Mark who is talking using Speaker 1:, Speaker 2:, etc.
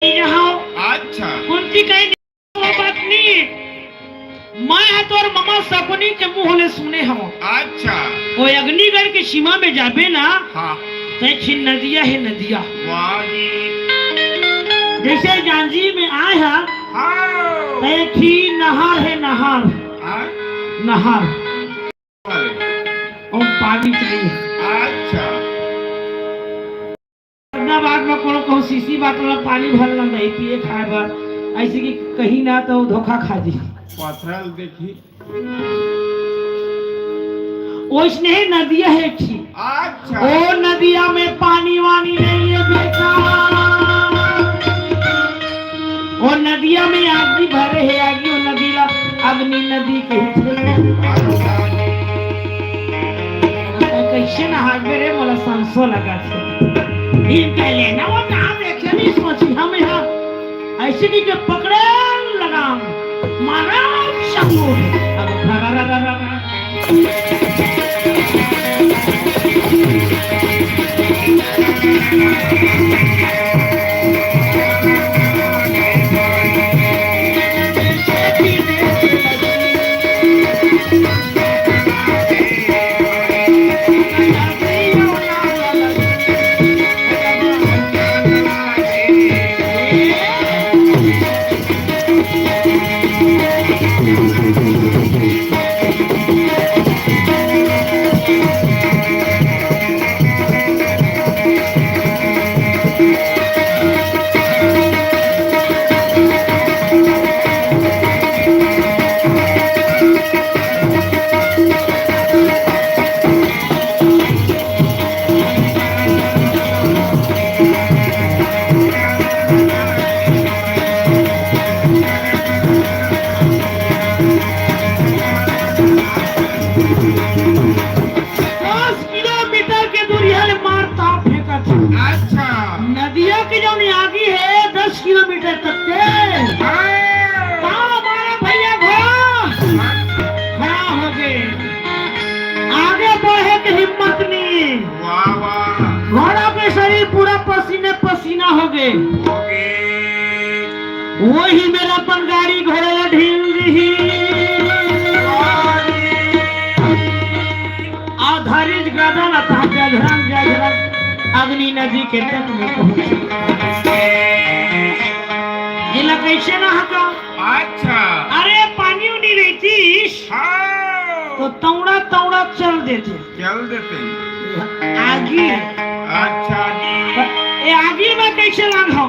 Speaker 1: यहाँ
Speaker 2: अच्छा
Speaker 1: कुंती कही वो बात नहीं। मैं तो और ममा सपनी के मुंह ले सुने हम।
Speaker 2: अच्छा
Speaker 1: वो अग्निगढ़ की सीमा में जाबे ना
Speaker 2: हाँ
Speaker 1: तो एक ही नदिया है नदिया।
Speaker 2: वाह जी
Speaker 1: जैसे जांजी में आए हैं
Speaker 2: हाँ
Speaker 1: तो एक ही नहर है नहर
Speaker 2: हाँ?
Speaker 1: नहर
Speaker 2: वाले।
Speaker 1: और पानी चाहिए।
Speaker 2: अच्छा
Speaker 1: बात में कोनो कहूँ सीसी बात वाला पानी भरना नहीं पिए खाए बार ऐसे कि कहीं ना तो धोखा खा दी।
Speaker 2: पथरल देखी
Speaker 1: ओसने ही नदिया है थी।
Speaker 2: अच्छा
Speaker 1: ओ नदिया में पानी वानी नहीं है बेटा। ओ नदिया में आग भी भरे है आगी। ओ नदीला अग्नि नदी के कैसे नहा रे मोला संसो लगा छे। इन कहले ना वो ना देखे नहीं सोची हम यहाँ ऐसे नहीं कि पकड़े लगाम मारा शंभू अब खरा रा रा रा
Speaker 2: अच्छा
Speaker 1: नदिया की जो आगी है 10 किलोमीटर तक के हमारा भैया खड़ा हो गए। आगे बढ़े की हिम्मत नहीं।
Speaker 2: वाह वाह
Speaker 1: घोड़ा के शरीर पूरा पसीने पसीना हो गए।
Speaker 2: ओके
Speaker 1: वही मेरा अपन गाड़ी घोड़ा ढील दी आधारित गदन था गधरन गधरन अग्नि नदी के तट में पहुंचे। जिला कैसे ना हका।
Speaker 2: अच्छा
Speaker 1: अरे पानी उनी रहती
Speaker 2: हाँ
Speaker 1: तो तौड़ा तौड़ा चल देते।
Speaker 2: चल देते
Speaker 1: आगी
Speaker 2: अच्छा जी
Speaker 1: ये आगी में कैसे लाग हो